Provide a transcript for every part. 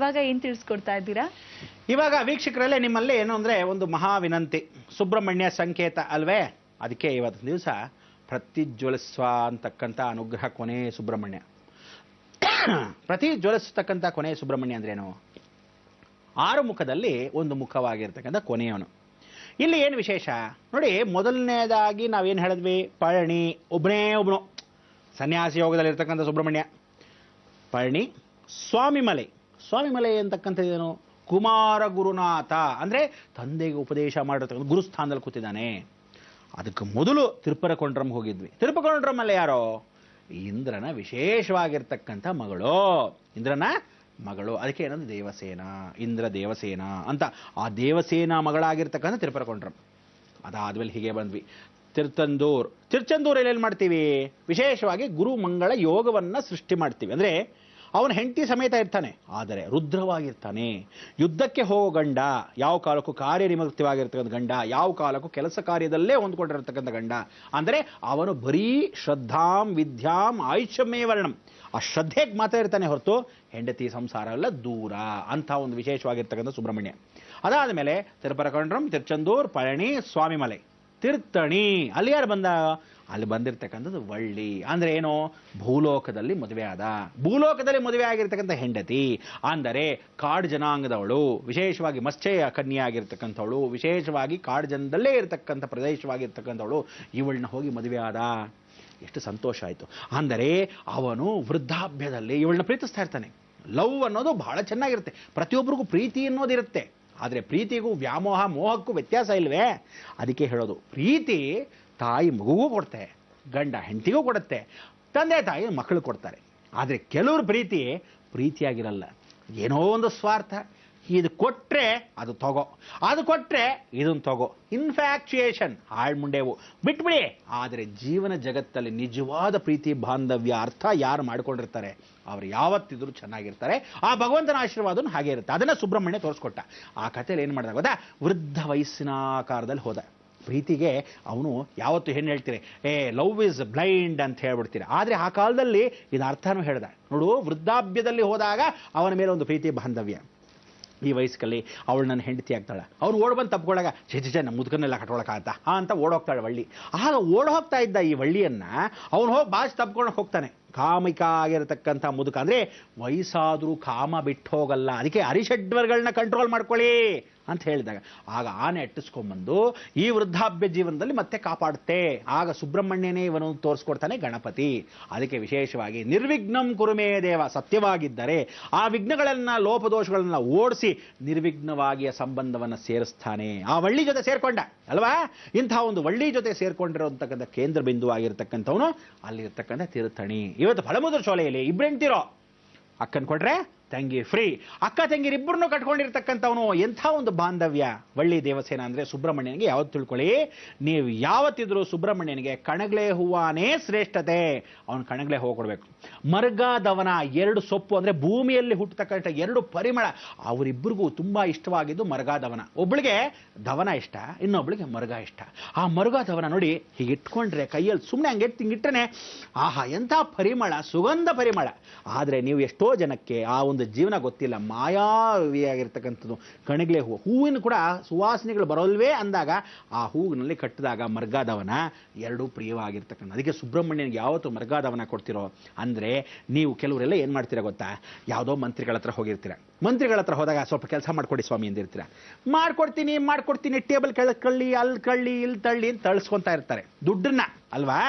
ಇವಾಗ ಏನ್ ತಿಳಿಸ್ಕೊಡ್ತಾ ಇದ್ದೀರಾ? ಇವಾಗ ವೀಕ್ಷಕರಲ್ಲೇ ನಿಮ್ಮಲ್ಲಿ ಏನು ಅಂದ್ರೆ ಒಂದು ಮಹಾ ವಿನಂತಿ, ಸುಬ್ರಹ್ಮಣ್ಯ ಸಂಕೇತ ಅಲ್ವೇ? ಅದಕ್ಕೆ ಇವತ್ತು ದಿವಸ ಪ್ರತಿಜ್ವಲಿಸುವ ಅಂತಕ್ಕಂಥ ಅನುಗ್ರಹ ಕೊನೆ ಸುಬ್ರಹ್ಮಣ್ಯ. ಪ್ರತಿ ಜ್ವಲಿಸ್ತಕ್ಕಂಥ ಕೊನೆ ಸುಬ್ರಹ್ಮಣ್ಯ ಅಂದ್ರೇನು? 6 ಮುಖದಲ್ಲಿ ಒಂದು ಮುಖವಾಗಿರ್ತಕ್ಕಂಥ ಕೊನೆಯವನು. ಇಲ್ಲಿ ಏನು ವಿಶೇಷ ನೋಡಿ, ಮೊದಲನೇದಾಗಿ ನಾವೇನು ಹೇಳಿದ್ವಿ, ಪಳನಿ ಒಬ್ಬನು ಸನ್ಯಾಸಿ ಯೋಗದಲ್ಲಿ ಇರ್ತಕ್ಕಂಥ ಸುಬ್ರಹ್ಮಣ್ಯ. ಪಳನಿ ಸ್ವಾಮಿಮಲೆ. ಸ್ವಾಮಿಮಲೆ ಅಂತಕ್ಕಂಥದ್ದೇನು? ಕುಮಾರ ಗುರುನಾಥ, ಅಂದರೆ ತಂದೆಗೆ ಉಪದೇಶ ಮಾಡಿರ್ತಕ್ಕಂಥ ಗುರುಸ್ಥಾನದಲ್ಲಿ ಕೂತಿದ್ದಾನೆ. ಅದಕ್ಕೆ ಮೊದಲು ತಿರುಪರಕೊಂಡ್ರಮ್ ಹೋಗಿದ್ವಿ. ತಿರುಪರಕೊಂಡ್ರಮಲ್ಲಿ ಯಾರೋ? ಇಂದ್ರನ ವಿಶೇಷವಾಗಿರ್ತಕ್ಕಂಥ ಮಗಳು, ಇಂದ್ರನ ಮಗಳು. ಅದಕ್ಕೆ ಏನಂದ್ರೆ ದೇವಸೇನ, ಇಂದ್ರ ದೇವಸೇನ ಅಂತ. ಆ ದೇವಸೇನ ಮಗಳಾಗಿರ್ತಕ್ಕಂಥ ತಿರುಪರಕೊಂಡ್ರಮ್. ಅದಾದ್ಮೇಲೆ ಹೀಗೆ ಬಂದ್ವಿ ತಿರುಚೆಂದೂರಲ್ಲಿ ಏನು ಮಾಡ್ತೀವಿ? ವಿಶೇಷವಾಗಿ ಗುರು ಮಂಗಳ ಯೋಗವನ್ನ ಸೃಷ್ಟಿ ಮಾಡ್ತೀವಿ. ಅಂದ್ರೆ ಅವನ ಹೆಂಡತಿ ಸಮೇತ ಇರ್ತಾನೆ, ಆದರೆ ರುದ್ರವಾಗಿರ್ತಾನೆ. ಯುದ್ಧಕ್ಕೆ ಹೋಗೋ ಗಂಡ, ಯಾವ ಕಾಲಕ್ಕೂ ಕಾರ್ಯನಿಮಿತ್ತವಾಗಿರ್ತಕ್ಕಂಥ ಗಂಡ, ಯಾವ ಕಾಲಕ್ಕೂ ಕೆಲಸ ಕಾರ್ಯದಲ್ಲೇ ಹೊಂದ್ಕೊಂಡಿರ್ತಕ್ಕಂಥ ಗಂಡ. ಅಂದರೆ ಅವನು ಬರೀ ಶ್ರದ್ಧಾಂ ವಿದ್ಯಾಂ ಆಯುಷ್ಯಮೇ ವರ್ಣಂ, ಆ ಶ್ರದ್ಧೆಗೆ ಮಾತ್ರ ಇರ್ತಾನೆ ಹೊರತು ಹೆಂಡತಿ ಸಂಸಾರ ಎಲ್ಲ ದೂರ ಅಂತ ಒಂದು ವಿಶೇಷವಾಗಿರ್ತಕ್ಕಂಥ ಸುಬ್ರಹ್ಮಣ್ಯ. ಅದಾದ ಮೇಲೆ ತಿರುಪರಕೊಂಡ್ರಂ, ತಿರುಚೆಂದೂರ್, ಪಳನಿ, ಸ್ವಾಮಿಮಲೆ, ತಿರ್ತಣಿ. ಅಲ್ಲಿ ಯಾರು ಬಂದ? ಅಲ್ಲಿ ಬಂದಿರತಕ್ಕಂಥದ್ದು ವಳ್ಳಿ. ಅಂದ್ರೆ ಏನು? ಭೂಲೋಕದಲ್ಲಿ ಮದುವೆ ಆದ, ಭೂಲೋಕದಲ್ಲಿ ಮದುವೆ ಆಗಿರ್ತಕ್ಕಂಥ ಹೆಂಡತಿ. ಅಂದರೆ ಕಾಡು ಜನಾಂಗದವಳು, ವಿಶೇಷವಾಗಿ ಮತ್ಸ್ಯ ಕನ್ಯೆಯಾಗಿರ್ತಕ್ಕಂಥವಳು, ವಿಶೇಷವಾಗಿ ಕಾಡು ಜನದಲ್ಲೇ ಇರತಕ್ಕಂಥ ಪ್ರದೇಶವಾಗಿರ್ತಕ್ಕಂಥವಳು. ಇವಳನ್ನ ಹೋಗಿ ಮದುವೆ ಆದ. ಎಷ್ಟು ಸಂತೋಷ ಆಯಿತು. ಅಂದರೆ ಅವನು ವೃದ್ಧಾಪ್ಯದಲ್ಲಿ ಇವಳನ್ನ ಪ್ರೀತಿಸ್ತಾ ಇರ್ತಾನೆ. ಲವ್ ಅನ್ನೋದು ಬಹಳ ಚೆನ್ನಾಗಿರುತ್ತೆ. ಪ್ರತಿಯೊಬ್ಬರಿಗೂ ಪ್ರೀತಿ ಅನ್ನೋದಿರುತ್ತೆ. ಆದರೆ ಪ್ರೀತಿಗೂ ವ್ಯಾಮೋಹ ಮೋಹಕ್ಕೂ ವ್ಯತ್ಯಾಸ ಇಲ್ವೇ? ಅದಕ್ಕೆ ಹೇಳೋದು, ಪ್ರೀತಿ ತಾಯಿ ಮಗುಗೂ ಕೊಡ್ತೆ, ಗಂಡ ಹೆಂಡತಿಗೂ ಕೊಡುತ್ತೆ, ತಂದೆ ತಾಯಿ ಮಕ್ಕಳು ಕೊಡ್ತಾರೆ. ಆದರೆ ಕೆಲವ್ರ ಪ್ರೀತಿಯಾಗಿರಲ್ಲ. ಏನೋ ಒಂದು ಸ್ವಾರ್ಥ. ಇದು ಕೊಟ್ಟರೆ ಅದು ತಗೋ, ಅದು ಕೊಟ್ಟರೆ ಇದನ್ನು ತಗೋ. ಇನ್ಫ್ಯಾಕ್ಚುಯೇಷನ್, ಹಾಳ್ಮುಂಡೆವು ಬಿಟ್ಬಿಡಿ. ಆದರೆ ಜೀವನ ಜಗತ್ತಲ್ಲಿ ನಿಜವಾದ ಪ್ರೀತಿ ಬಾಂಧವ್ಯ ಅರ್ಥ ಯಾರು ಮಾಡ್ಕೊಂಡಿರ್ತಾರೆ ಅವ್ರು ಯಾವತ್ತಿದ್ರು ಚೆನ್ನಾಗಿರ್ತಾರೆ. ಆ ಭಗವಂತನ ಆಶೀರ್ವಾದನು ಹಾಗೆ ಇರುತ್ತೆ. ಅದನ್ನ ಸುಬ್ರಹ್ಮಣ್ಯ ತೋರಿಸ್ಕೊಟ್ಟ. ಆ ಕಥೆಯಲ್ಲಿ ಏನು ಮಾಡಿದ ಗೊತ್ತಾ? ವೃದ್ಧ ವಯಸ್ಸಿನ ಆಕಾರದಲ್ಲಿ ಹೋದ. ಪ್ರೀತಿಗೆ ಅವನು ಯಾವತ್ತು ಹೆಣ್ಣು ಹೇಳ್ತೀರಿ, ಲವ್ ಇಸ್ ಬ್ಲೈಂಡ್ ಅಂತ ಹೇಳ್ಬಿಡ್ತೀರಿ. ಆದರೆ ಆ ಕಾಲದಲ್ಲಿ ಇದು ಅರ್ಥನೂ ಹೇಳ್ದ. ನೋಡು, ವೃದ್ಧಾಪ್ಯದಲ್ಲಿ ಹೋದಾಗ ಅವನ ಮೇಲೆ ಒಂದು ಪ್ರೀತಿ ಬಾಂಧವ್ಯ. ಈ ವಯಸ್ಸಲ್ಲಿ ಅವಳು ನನ್ನ ಹೆಂಡತಿ ಆಗ್ತಾಳೆ. ಅವ್ನು ಓಡ್ಬಂದು ತಪ್ಕೊಳ್ಳಾಗ ನಮ್ಮ ಮುದುಕನ್ನೆಲ್ಲ ಕಟ್ಕೊಳಕಾಗತ್ತಾ ಅಂತ ಓಡೋಗ್ತಾಳೆ ವಳ್ಳಿ. ಆಗ ಓಡ್ ಹೋಗ್ತಾ ಇದ್ದ ಈ ವಳ್ಳಿಯನ್ನ ಅವನು ಹೋಗಿ ಬಾಚ್ ತಪ್ಕೊಂಡು ಹೋಗ್ತಾನೆ. ಕಾಮಿಕ ಆಗಿರತಕ್ಕಂಥ ಮುದುಕ. ಅಂದ್ರೆ ವಯಸ್ಸಾದ್ರೂ ಕಾಮ ಬಿಟ್ಟು ಹೋಗಲ್ಲ. ಅದಕ್ಕೆ ಅರಿಷಡ್ವರ್ಗಳನ್ನ ಕಂಟ್ರೋಲ್ ಮಾಡ್ಕೊಳ್ಳಿ ಅಂತ ಹೇಳಿದಾಗ ಆಗ ಆನೆ ಅಟ್ಟಿಸ್ಕೊಂಡ್ಬಂದು ಈ ವೃದ್ಧಾಪ್ಯ ಜೀವನದಲ್ಲಿ ಮತ್ತೆ ಕಾಪಾಡುತ್ತೆ. ಆಗ ಸುಬ್ರಹ್ಮಣ್ಯನೇ ಇವನು ತೋರಿಸ್ಕೊಡ್ತಾನೆ ಗಣಪತಿ. ಅದಕ್ಕೆ ವಿಶೇಷವಾಗಿ ನಿರ್ವಿಘ್ನಂ ಕುರುಮೇ ದೇವ, ಸತ್ಯವಾಗಿದ್ದರೆ ಆ ವಿಘ್ನಗಳನ್ನ ಲೋಪದೋಷಗಳನ್ನ ಓಡಿಸಿ ನಿರ್ವಿಘ್ನವಾಗಿ ಸಂಬಂಧವನ್ನು ಸೇರಿಸ್ತಾನೆ. ಆ ವಳ್ಳಿ ಜೊತೆ ಸೇರ್ಕೊಂಡ ಅಲ್ವಾ? ಇಂತಹ ಒಂದು ವಳ್ಳಿ ಜೊತೆ ಸೇರ್ಕೊಂಡಿರೋತಕ್ಕಂಥ ಕೇಂದ್ರ ಬಿಂದು ಆಗಿರ್ತಕ್ಕಂಥವನು ಅಲ್ಲಿರ್ತಕ್ಕಂಥ ತಿರುತಣಿ. ಇವತ್ತು ಫಲಮುದ್ರ ಚೋಲೆಯಲ್ಲಿ ಇಬ್ಬರೆಂಟಿರೋ, ಅಕ್ಕನ್ ಕೊಟ್ರೆ ತಂಗಿ ಫ್ರೀ. ಅಕ್ಕ ತಂಗಿರಿಬ್ಬರನ್ನು ಕಟ್ಕೊಂಡಿರ್ತಕ್ಕಂಥವನು. ಎಂಥ ಒಂದು ಬಾಂಧವ್ಯ. ವಳ್ಳಿ ದೇವಸೇನ ಅಂದರೆ ಸುಬ್ರಹ್ಮಣ್ಯನಿಗೆ ಯಾವತ್ತು ತಿಳ್ಕೊಳ್ಳಿ, ನೀವು ಯಾವತ್ತಿದ್ರು ಸುಬ್ರಹ್ಮಣ್ಯನಿಗೆ ಕಣಗ್ಲೆ ಹೂವಾನೇ ಶ್ರೇಷ್ಠತೆ. ಅವನು ಕಣಗ್ಲೆ ಹೂವು ಕೊಡಬೇಕು. ಮರ್ಗ ದವನ, 2 ಸೊಪ್ಪು ಅಂದರೆ ಭೂಮಿಯಲ್ಲಿ ಹುಟ್ಟತಕ್ಕಂಥ 2 ಪರಿಮಳ. ಅವರಿಬ್ಬರಿಗೂ ತುಂಬ ಇಷ್ಟವಾಗಿದ್ದು ಮರ್ಗ ದವನ. ಒಬ್ಬಳಿಗೆ ದವನ ಇಷ್ಟ, ಇನ್ನೊಬ್ಬಳಿಗೆ ಮರ್ಗ ಇಷ್ಟ. ಆ ಮರ್ಗ ದವನ ನೋಡಿ ಹೀಗೆ ಇಟ್ಕೊಂಡ್ರೆ ಕೈಯಲ್ಲಿ ಸುಮ್ಮನೆ ಹಂಗೆ ಹಿಂಗಿಟ್ಟರೆ ಆಹಾ ಎಂಥ ಪರಿಮಳ, ಸುಗಂಧ ಪರಿಮಳ. ಆದರೆ ನೀವು ಎಷ್ಟೋ ಜನಕ್ಕೆ ಆ ಒಂದು ಜೀವನ ಗೊತ್ತಿಲ್ಲ. ಮಾಯಾವಿಯಾಗಿರ್ತಕ್ಕಂಥದ್ದು ಕಣಗ್ಲೆ ಹೂವು. ಹೂವಿನ ಕೂಡ ಸುವಾಸನೆಗಳು ಬರೋಲ್ವೇ ಅಂದಾಗ ಆ ಹೂವಿನಲ್ಲಿ ಕಟ್ಟಿದಾಗ ಮರ್ಗಾದವನ 2 ಪ್ರಿಯವಾಗಿರ್ತಕ್ಕಂಥ. ಅದಕ್ಕೆ ಸುಬ್ರಹ್ಮಣ್ಯನಿಗೆ ಯಾವತ್ತು ಮರ್ಗಾದವನ ಕೊಡ್ತಿರೋ ಅಂದರೆ, ನೀವು ಕೆಲವರೆಲ್ಲ ಏನು ಮಾಡ್ತೀರಾ ಗೊತ್ತಾ? ಯಾವುದೋ ಮಂತ್ರಿಗಳ ಹತ್ರ ಹೋಗಿರ್ತೀರ. ಮಂತ್ರಿಗಳ ಹತ್ರ ಹೋದಾಗ ಸ್ವಲ್ಪ ಕೆಲಸ ಮಾಡ್ಕೊಡಿ ಸ್ವಾಮಿ ಅಂದಿರ್ತೀರ. ಮಾಡ್ಕೊಡ್ತೀನಿ ಟೇಬಲ್ ಕೆಳಕಳ್ಳಿ, ಅಲ್ಲಿ ಕಳ್ಳಿ, ಇಲ್ಲಿ ತಳ್ಳಿ ಅಂತ ತಳಿಸ್ಕೊತಾ ಇರ್ತಾರೆ ದುಡ್ಡನ್ನ ಅಲ್ವಾ?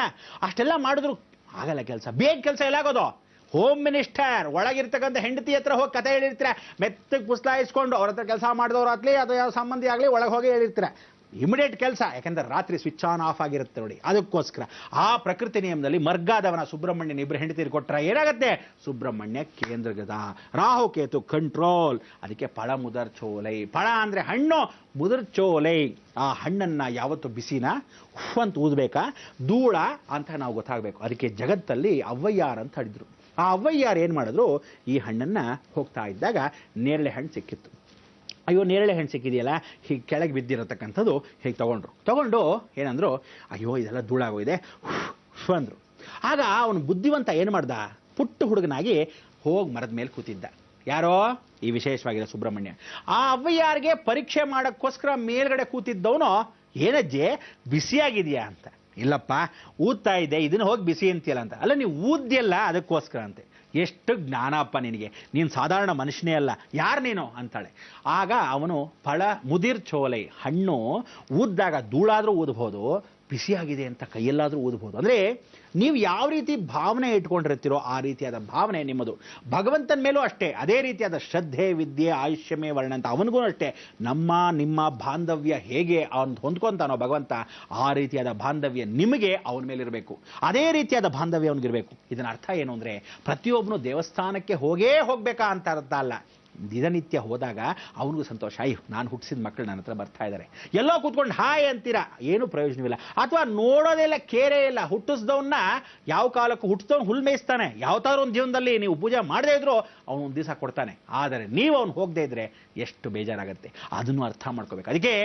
ಅಷ್ಟೆಲ್ಲ ಮಾಡಿದ್ರು ಆಗಲ್ಲ ಕೆಲಸ. ಬೇಗ ಕೆಲಸ ಎಲ್ಲಾಗೋದು? ಹೋಮ್ ಮಿನಿಸ್ಟರ್ ಒಳಗಿರ್ತಕ್ಕಂಥ ಹೆಂಡತಿ ಹತ್ರ ಹೋಗಿ ಕತೆ ಹೇಳಿರ್ತೀರ. ಮೆತ್ತಗೆ ಪುಸ್ಲಾಯಿಸ್ಕೊಂಡು ಅವ್ರ ಹತ್ರ ಕೆಲಸ ಮಾಡಿದವ್ರು ಆಗಲಿ ಅದು ಯಾವ ಸಂಬಂಧಿ ಆಗಲಿ ಒಳಗೆ ಹೋಗಿ ಹೇಳಿರ್ತೀರ. ಇಮಿಡಿಯೇಟ್ ಕೆಲಸ. ಯಾಕಂದ್ರೆ ರಾತ್ರಿ ಸ್ವಿಚ್ ಆನ್ ಆಫ್ ಆಗಿರುತ್ತೆ ನೋಡಿ. ಅದಕ್ಕೋಸ್ಕರ ಆ ಪ್ರಕೃತಿ ನಿಯಮದಲ್ಲಿ ಮರ್ಗಾದವನ ಸುಬ್ರಹ್ಮಣ್ಯನ ಇಬ್ಬರು ಹೆಂಡತಿರು ಕೊಟ್ಟರೆ ಏನಾಗುತ್ತೆ? ಸುಬ್ರಹ್ಮಣ್ಯ ಕೇಂದ್ರಗದ, ರಾಹುಕೇತು ಕಂಟ್ರೋಲ್. ಅದಕ್ಕೆ ಫಳ ಮುದರ್ ಚೋಲೈ. ಫಳ ಅಂದ್ರೆ ಹಣ್ಣು, ಮುದರ್ ಚೋಲೈ. ಆ ಹಣ್ಣನ್ನ ಯಾವತ್ತು ಬಿಸಿನ ಅಂತ ಊದಬೇಕಾ, ಧೂಳ ಅಂತ ನಾವು ಗೊತ್ತಾಗಬೇಕು. ಅದಕ್ಕೆ ಜಗತ್ತಲ್ಲಿ ಅವ್ವಯ್ಯಾರ್ ಅಂತ ಹೇಳಿದ್ರು. ಆ ಅವ್ವಯ್ಯಾರು ಏನು ಮಾಡಿದ್ರು, ಈ ಹಣ್ಣನ್ನು ಹೋಗ್ತಾ ಇದ್ದಾಗ ನೇರಳೆ ಹಣ್ಣು ಸಿಕ್ಕಿತ್ತು. ಅಯ್ಯೋ ನೇರಳೆ ಹಣ್ಣು ಸಿಕ್ಕಿದೆಯಲ್ಲ, ಹೀಗೆ ಕೆಳಗೆ ಬಿದ್ದಿರತಕ್ಕಂಥದ್ದು ಹೀಗೆ ತಗೊಂಡು ಏನಂದ್ರು, ಅಯ್ಯೋ ಇದೆಲ್ಲ ಧೂಳಾಗೋಗಿದೆ ಅಂದರು. ಆಗ ಅವನು ಬುದ್ಧಿವಂತ ಏನು ಮಾಡ್ದ, ಪುಟ್ಟ ಹುಡುಗನಾಗಿ ಹೋಗಿ ಮರದ ಮೇಲೆ ಕೂತಿದ್ದ. ಯಾರೋ ಈ ವಿಶೇಷವಾಗಿರೋ ಸುಬ್ರಹ್ಮಣ್ಯ. ಆ ಅವ್ವಯ್ಯಾರಿಗೆ ಪರೀಕ್ಷೆ ಮಾಡೋಕ್ಕೋಸ್ಕರ ಮೇಲ್ಗಡೆ ಕೂತಿದ್ದವನು, ಏನಜ್ಜೆ ಬಿಸಿಯಾಗಿದೆಯಾ ಅಂತ. ಇಲ್ಲಪ್ಪ ಊದ್ತಾ ಇದ್ದೆ, ಇದನ್ನು ಹೋಗಿ ಬಿಸಿ ಅಂತೀಯಲ್ಲ ಅಂತ. ಅಲ್ಲ ನೀವು ಊದ್ಯಲ್ಲ ಅದಕ್ಕೋಸ್ಕರ ಅಂತೆ. ಎಷ್ಟು ಜ್ಞಾನಪ್ಪ ನಿನಗೆ, ನೀನು ಸಾಧಾರಣ ಮನುಷ್ಯನೇ ಅಲ್ಲ, ಯಾರು ನೀನು ಅಂತಾಳೆ. ಆಗ ಅವನು ಫಳ ಮುದಿರ್ ಚೋಲೈ, ಹಣ್ಣು ಊದ್ದಾಗ ಧೂಳಾದರೂ ಊದ್ಬೋದು, ಬಿಸಿಯಾಗಿದೆ ಅಂತ ಕೈಯಲ್ಲಾದರೂ ಊದ್ಬೋದು. ಅಂದರೆ ನೀವು ಯಾವ ರೀತಿ ಭಾವನೆ ಇಟ್ಕೊಂಡಿರ್ತೀರೋ ಆ ರೀತಿಯಾದ ಭಾವನೆ ನಿಮ್ಮದು. ಭಗವಂತನ ಮೇಲೂ ಅಷ್ಟೇ ಅದೇ ರೀತಿಯಾದ ಶ್ರದ್ಧೆ, ವಿದ್ಯೆ, ಆಯುಷ್ಯಮೇ ವರ್ಣ ಅಂತ ಅವನಿಗೂ ಅಷ್ಟೇ ನಮ್ಮ ನಿಮ್ಮ ಬಾಂಧವ್ಯ ಹೇಗೆ ಅವನು ಹೊಂದ್ಕೊಂತಾನೋ ಭಗವಂತ, ಆ ರೀತಿಯಾದ ಬಾಂಧವ್ಯ ನಿಮಗೆ ಅವನ ಮೇಲಿರಬೇಕು. ಅದೇ ರೀತಿಯಾದ ಬಾಂಧವ್ಯ ಅವನಿಗಿರಬೇಕು. ಇದನ್ನ ಅರ್ಥ ಏನು ಅಂದರೆ, ಪ್ರತಿಯೊಬ್ಬನು ದೇವಸ್ಥಾನಕ್ಕೆ ಹೋಗಬೇಕಾ ಅಂತ ಅರ್ಥ ಅಲ್ಲ. ದಿನನಿತ್ಯ ಹೋದಾಗ ಅವನಿಗೂ ಸಂತೋಷ, ಅಯ್ಯೋ ನಾನು ಹುಟ್ಟಿಸಿದ ಮಕ್ಕಳು ನನ್ನ ಹತ್ರ ಬರ್ತಾ ಇದ್ದಾರೆ, ಎಲ್ಲೋ ಕೂತ್ಕೊಂಡು ಹಾಯ್ ಅಂತೀರಾ, ಏನು ಪ್ರಯೋಜನವಿಲ್ಲ. ಅಥವಾ ನೋಡೋದೆಲ್ಲ ಕೇರೆ ಇಲ್ಲ. ಹುಟ್ಟಿಸ್ದವನ್ನ ಯಾವ ಕಾಲಕ್ಕೂ ಹುಟ್ಟಿಸ್ದವನು ಹುಲ್ ಮೇಯಿಸ್ತಾನೆ. ಯಾವತ್ತಾದ್ರೂ ಒಂದು ಜೀವನದಲ್ಲಿ ನೀವು ಪೂಜೆ ಮಾಡದೇ ಇದ್ರು ಅವನು ಒಂದು ದಿವಸ ಕೊಡ್ತಾನೆ. ಆದರೆ ನೀವು ಅವನು ಹೋಗದೇ ಇದ್ರೆ ಎಷ್ಟು ಬೇಜಾರಾಗುತ್ತೆ, ಅದನ್ನು ಅರ್ಥ ಮಾಡ್ಕೋಬೇಕು. ಅದಕ್ಕೆ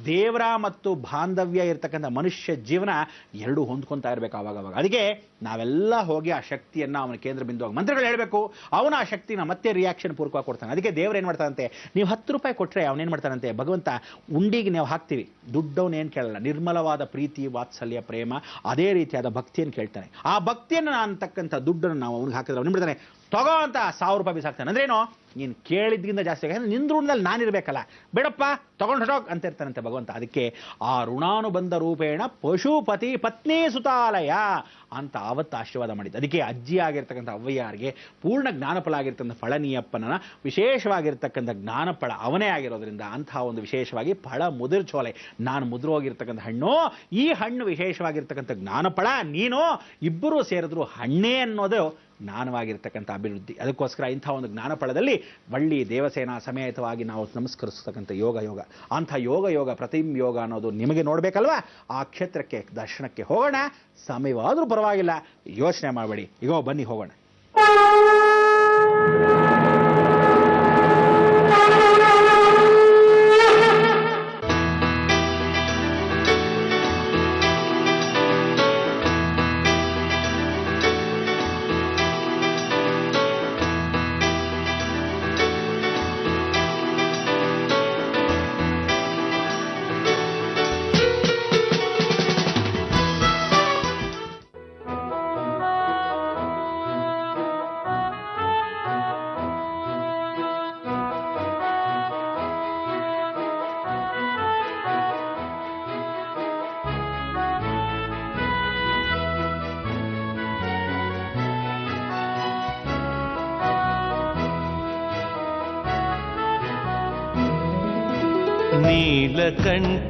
ದೇವರ ಮತ್ತು ಬಾಂಧವ್ಯ ಇರ್ತಕ್ಕಂಥ ಮನುಷ್ಯ ಜೀವನ ಎರಡೂ ಹೊಂದ್ಕೊತಾ ಇರಬೇಕು ಆವಾಗವಾಗ. ಅದಕ್ಕೆ ನಾವೆಲ್ಲ ಹೋಗಿ ಆ ಶಕ್ತಿಯನ್ನು ಅವನ ಕೇಂದ್ರ ಬಿಂದುವಾಗಿ ಮಂತ್ರಗಳು ಹೇಳಬೇಕು. ಅವನ ಆ ಶಕ್ತಿನ ಮತ್ತೆ ರಿಯಾಕ್ಷನ್ ಪೂರ್ವಕವಾಗಿ ಕೊಡ್ತಾನೆ. ಅದಕ್ಕೆ ದೇವರು ಏನು ಮಾಡ್ತಾನಂತೆ, ನೀವು 10 ರೂಪಾಯಿ ಕೊಟ್ಟರೆ ಅವನೇನು ಮಾಡ್ತಾನಂತೆ, ಭಗವಂತ ಉಂಡಿಗೆ ನಾವು ಹಾಕ್ತೀವಿ, ದುಡ್ಡವನೇನು ಕೇಳಲ್ಲ, ನಿರ್ಮಲವಾದ ಪ್ರೀತಿ, ವಾತ್ಸಲ್ಯ, ಪ್ರೇಮ, ಅದೇ ರೀತಿಯಾದ ಭಕ್ತಿಯನ್ನು ಕೇಳ್ತಾನೆ. ಆ ಭಕ್ತಿಯನ್ನು ಅಂತಕ್ಕಂಥ ದುಡ್ಡನ್ನು ನಾವು ಅವ್ನಿಗೆ ಹಾಕಿದ್ರೆ ಅವನು ಬಿಡ್ತಾನೆ, ತಗೋ ಅಂತ 1000 ರೂಪಾಯಿ ಬಿಸಾಕ್ತಾನೆ. ಅಂದ್ರೇನು, ನೀನು ಕೇಳಿದ್ಗಿಂತ ಜಾಸ್ತಿ ಯಾಕಂದ್ರೆ ನಿಂದ ಋಣದಲ್ಲಿ ನಾನಿರಬೇಕಲ್ಲ, ಬೇಡಪ್ಪ ತಗೊಂಡು ಹೊಡೋಗ್ ಅಂತ ಇರ್ತಾನಂತೆ ಭಗವಂತ. ಅದಕ್ಕೆ ಆ ಋಣಾನುಬಂಧ ರೂಪೇಣ ಪಶುಪತಿ ಪತ್ನಿ ಸುತಾಲಯ ಅಂತ ಆವತ್ತು ಆಶೀರ್ವಾದ ಮಾಡಿದ್ದು. ಅದಕ್ಕೆ ಅಜ್ಜಿ ಆಗಿರ್ತಕ್ಕಂಥ ಅವ್ವಯ್ಯಾರಿಗೆ ಪೂರ್ಣ ಜ್ಞಾನಫಲ ಆಗಿರ್ತಕ್ಕಂಥ ಫಳನೀಯಪ್ಪನ ವಿಶೇಷವಾಗಿರ್ತಕ್ಕಂಥ ಜ್ಞಾನಫಳ ಅವನೇ ಆಗಿರೋದ್ರಿಂದ ಅಂತಹ ಒಂದು ವಿಶೇಷವಾಗಿ ಫಳ ಮುದಿರ್ ಚೋಲೆ, ನಾನು ಮುದ್ರು ಹೋಗಿರ್ತಕ್ಕಂಥ ಹಣ್ಣು, ಈ ಹಣ್ಣು ವಿಶೇಷವಾಗಿರ್ತಕ್ಕಂಥ ಜ್ಞಾನಫಳ, ನೀನು ಇಬ್ಬರೂ ಸೇರಿದ್ರು ಹಣ್ಣೇ ಅನ್ನೋದು ಜ್ಞಾನವಾಗಿರ್ತಕ್ಕಂಥ ಅಭಿವೃದ್ಧಿ. ಅದಕ್ಕೋಸ್ಕರ ಇಂಥ ಒಂದು ಜ್ಞಾನಫಲದಲ್ಲಿ ವಳ್ಳಿ ದೇವಸೇನಾ ಸಮೇತವಾಗಿ ನಾವು ನಮಸ್ಕರಿಸ್ತಕ್ಕಂಥ ಯೋಗ ಅಂಥ ಯೋಗ ಪ್ರತಿಮ್ ಯೋಗ ಅನ್ನೋದು ನಿಮಗೆ ನೋಡಬೇಕಲ್ವಾ. ಆ ಕ್ಷೇತ್ರಕ್ಕೆ ದರ್ಶನಕ್ಕೆ ಹೋಗೋಣ. ಸಮಯವಾದರೂ ಪರವಾಗಿಲ್ಲ, ಯೋಚನೆ ಮಾಡಬೇಡಿ, ಈಗ ಬನ್ನಿ ಹೋಗೋಣ.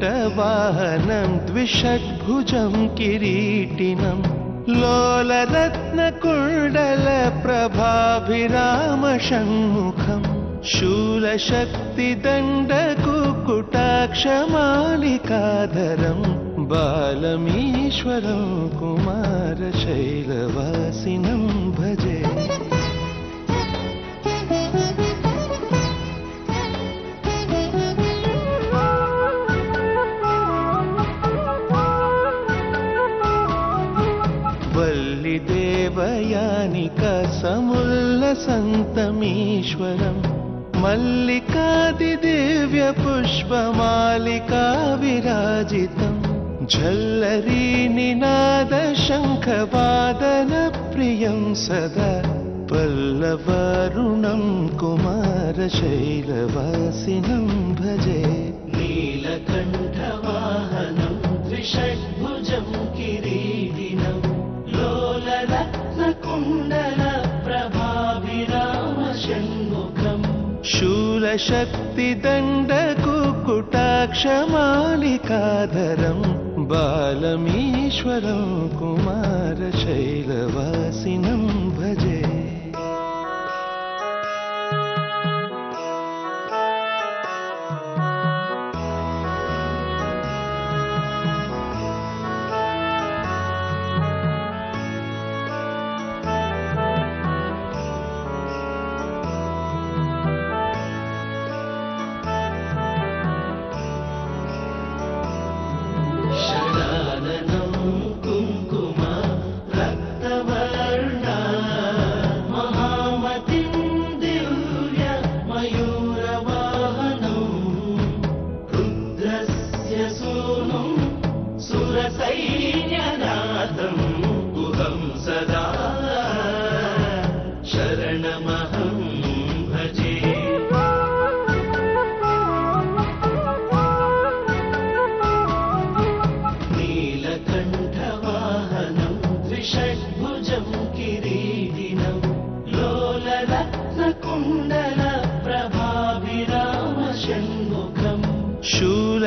नीलकण्ठवाहनं द्विषड्भुजं किरीटिनं लोलरत्नकुण्डलप्रभाभिरामषण्मुखं शूलशक्तिदण्डकुकुटाक्षमालिकाधरं बालमीश्वरं कुमारशैलवासिनं भजे. वल्लिदेवयानिका समुल्लसन्तमीश्वरं मल्लिकादिदिव्यपुष्पमालिका विराजितं झल्लरीनिनादशङ्खवादनप्रियं सदा पल्लवारुणं कुमारशैलवासिनं भजे. नीलकण्ठवाहनं द्विषड्भुजं किरीटिनं लोलरत्नकुण्डलप्रभाभिरामषण्मुखं शूलशक्तिदण्डकुकुटाक्षमालिकाधरं बालमीश्वरं कुमारशैलवासिनं भजे.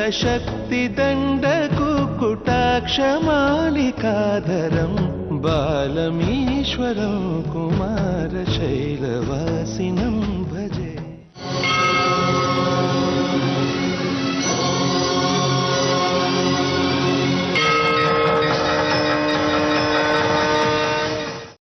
बलशक्तिदण्डकुकुटाक्षमालिकाधरं बालमीश्वरं कुमारशैलवासिनं भजे।